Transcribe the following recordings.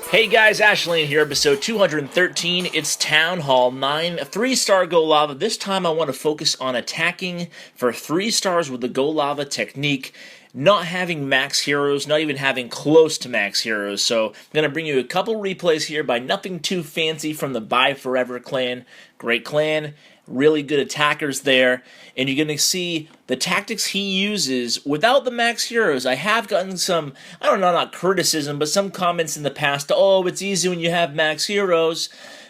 Hey guys, Ashley here, episode 213. It's Town Hall 9, 3-star GoLava. This time I want to focus on attacking for 3 stars with the GoLava technique, not having max heroes, not even having close to max heroes. So I'm going to bring you a couple replays here by Nothing Too Fancy from the Bye Forever clan. Great clan. Really good attackers there, and you're going to see the tactics he uses without the max heroes. I have gotten some, I don't know, not criticism, but some comments in the past, oh, it's easy when you have max heroes.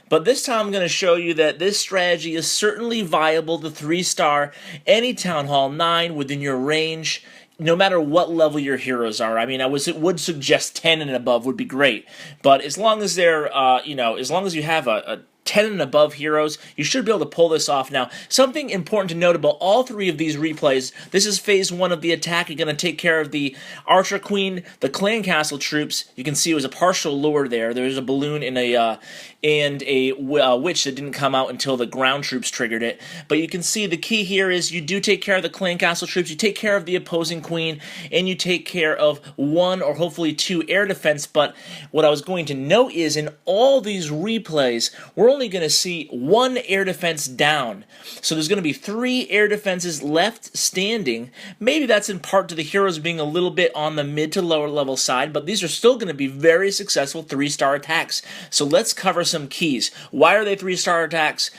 But this time I'm going to show you that this strategy is certainly viable to 3-star any Town Hall 9 within your range, no matter what level your heroes are. I mean, would suggest 10 and above would be great, but as long as they're, as long as you have a 10 and above heroes, you should be able to pull this off. Now, something important to note about all 3 of these replays, this is phase 1 of the attack. You're going to take care of the Archer Queen, the Clan Castle troops. You can see it was a partial lure there. There's a balloon and a witch that didn't come out until the ground troops triggered it. But you can see the key here is you do take care of the Clan Castle troops, you take care of the opposing queen, and you take care of 1 or hopefully 2 air defense. But what I was going to note is in all these replays, we're only going to see 1 air defense down. So there's going to be 3 air defenses left standing. Maybe that's in part to the heroes being a little bit on the mid to lower level side, but these are still going to be very successful 3-star attacks. So let's cover some keys. Why are they 3-star attacks?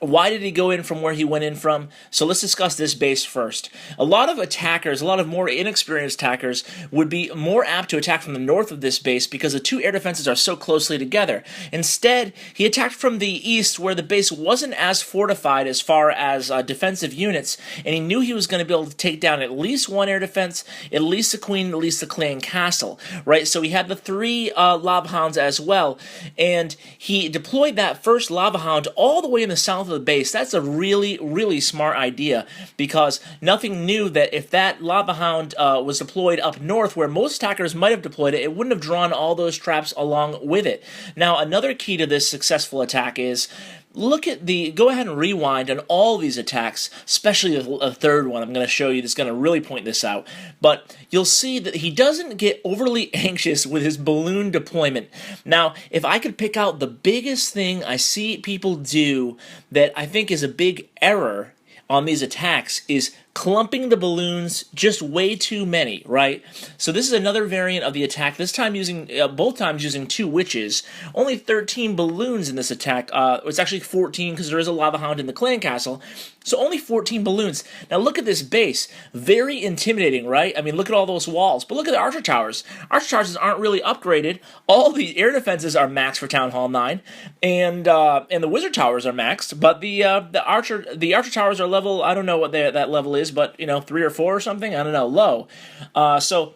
Why did he go in from where he went in from? So let's discuss this base first. A lot of attackers, a lot of more inexperienced attackers, would be more apt to attack from the north of this base because the 2 air defenses are so closely together. Instead, he attacked from the east where the base wasn't as fortified as far as defensive units, and he knew he was going to be able to take down at least 1 air defense, at least the queen, at least the clan castle, right? So he had the 3 lava hounds as well, and he deployed that first lava hound all the way in the south of the base. That's a really, really smart idea, because Nothing knew that if that lava hound was deployed up north where most attackers might have deployed it, it wouldn't have drawn all those traps along with it. Now, another key to this successful attack is go ahead and rewind on all these attacks, especially the third one I'm going to show you that's going to really point this out. But you'll see that he doesn't get overly anxious with his balloon deployment. Now, if I could pick out the biggest thing I see people do that I think is a big error on these attacks is clumping the balloons just way too many, right? So this is another variant of the attack, this time using, both times using 2 witches. Only 13 balloons in this attack. It's actually 14 because there is a lava hound in the clan castle. So only 14 balloons. Now look at this base. Very intimidating, right? I mean, look at all those walls. But look at the archer towers. Archer towers aren't really upgraded. All the air defenses are maxed for Town Hall 9, and the wizard towers are maxed. But the archer towers are level, I don't know what that level is, but 3 or 4 or something. I don't know, low. So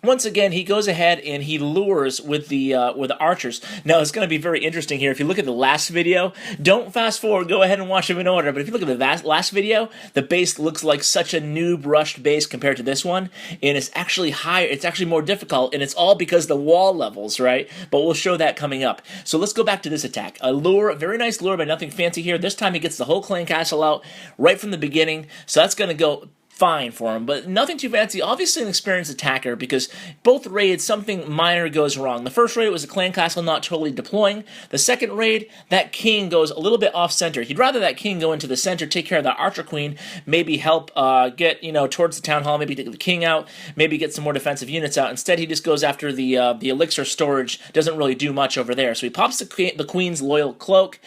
once again, he goes ahead and he lures with the archers. Now, it's going to be very interesting here. If you look at the last video, don't fast forward, go ahead and watch them in order. But if you look at the last video, the base looks like such a noob rushed base compared to this one. And it's actually higher, it's actually more difficult, and it's all because the wall levels, right? But we'll show that coming up. So let's go back to this attack. A lure, a very nice lure, but nothing fancy here. This time he gets the whole clan castle out right from the beginning. So that's going to go fine for him, but nothing too fancy. Obviously an experienced attacker, because both raids, something minor goes wrong. The first raid was a clan castle not totally deploying. The second raid, that king goes a little bit off-center. He'd rather that king go into the center, take care of the archer queen, maybe help get, towards the town hall, maybe take the king out, maybe get some more defensive units out. Instead, he just goes after the elixir storage, doesn't really do much over there. So he pops the queen's loyal cloak,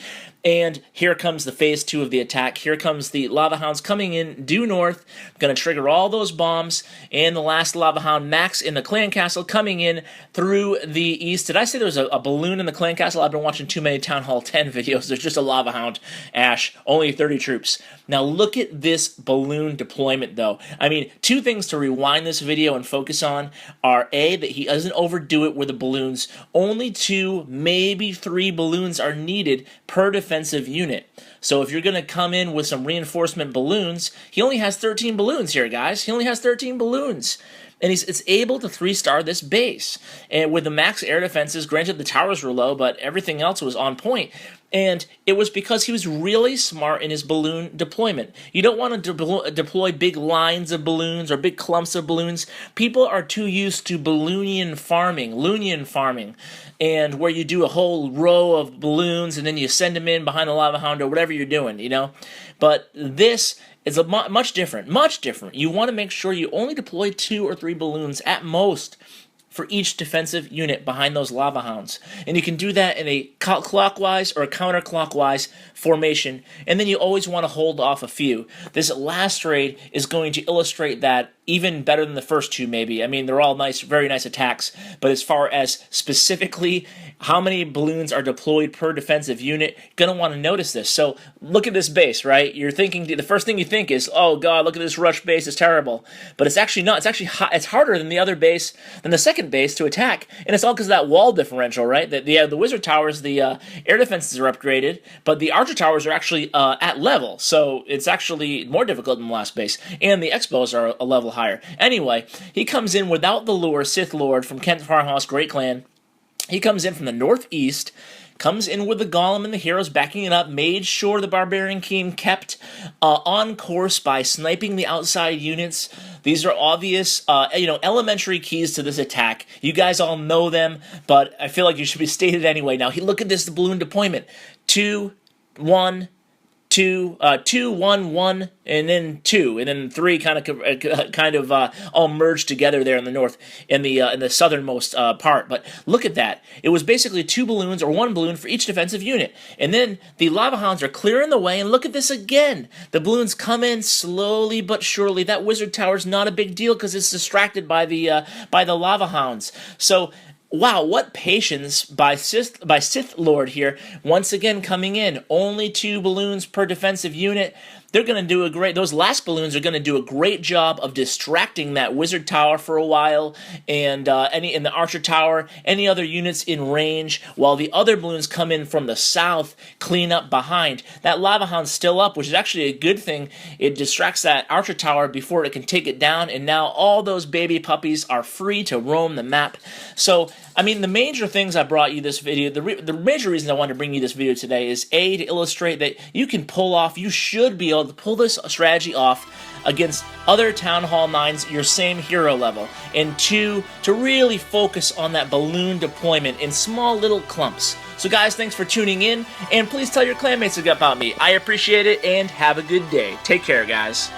and here comes the phase 2 of the attack. Here comes the lava hounds coming in due north, going to trigger all those bombs, and the last lava hound, Max, in the clan castle, coming in through the east. Did I say there was a balloon in the clan castle? I've been watching too many Town Hall 10 videos. There's just a lava hound, Ash, only 30 troops. Now look at this balloon deployment, though. I mean, 2 things to rewind this video and focus on are A, that he doesn't overdo it with the balloons. Only 2, maybe 3 balloons are needed per defensive unit. So if you're going to come in with some reinforcement balloons, he only has 13 balloons here, guys. He only has 13 balloons. and it's able to 3-star this base. And with the max air defenses, granted the towers were low, but everything else was on point. And it was because he was really smart in his balloon deployment. You don't want to deploy big lines of balloons or big clumps of balloons. People are too used to Loonian farming, and where you do a whole row of balloons and then you send them in behind the lava hound or whatever you're doing, you know. But this is much different. You want to make sure you only deploy 2 or 3 balloons at most for each defensive unit behind those lava hounds. And you can do that in a clockwise or a counterclockwise formation, and then you always want to hold off a few. This last raid is going to illustrate that even better than the first 2, maybe. I mean, they're all nice, very nice attacks, but as far as specifically how many balloons are deployed per defensive unit, you're going to want to notice this. So look at this base, right? You're thinking, the first thing you think is, oh god, look at this rush base, it's terrible. But it's actually not. It's actually it's harder than the other base, than the second base to attack, and it's all because of that wall differential, right? The wizard towers, the air defenses are upgraded, but the archer towers are actually at level, so it's actually more difficult than the last base, and the X-bows are a level higher. Anyway, he comes in without the lure, Sith Lord from Kent Farmhouse, Great Clan. He comes in from the northeast, comes in with the golem and the heroes backing it up, made sure the barbarian king kept on course by sniping the outside units. These are obvious, elementary keys to this attack. You guys all know them, but I feel like you should be stated anyway. Now, look at this balloon deployment. 2, 1, 2, 2, 1, 1, and then 2, and then 3 kind of all merged together there in the north, in the southernmost part. But look at that. It was basically 2 balloons or 1 balloon for each defensive unit. And then the lava hounds are clearing the way, and look at this again. The balloons come in slowly but surely. That wizard tower's not a big deal because it's distracted by the lava hounds. So wow, what patience by Sith Lord here. Once again coming in. Only 2 balloons per defensive unit. They're going to do those last balloons are going to do a great job of distracting that wizard tower for a while, and in the archer tower, any other units in range, while the other balloons come in from the south, clean up behind. That lava hound's still up, which is actually a good thing. It distracts that archer tower before it can take it down, and now all those baby puppies are free to roam the map. So, I mean, the major things I brought you this video, the major reason I wanted to bring you this video today is A, to illustrate that you should be able to pull this strategy off against other Town Hall 9s your same hero level, and 2, to really focus on that balloon deployment in small little clumps. So guys, thanks for tuning in, and please tell your clanmates about me. I appreciate it, and have a good day. Take care, guys.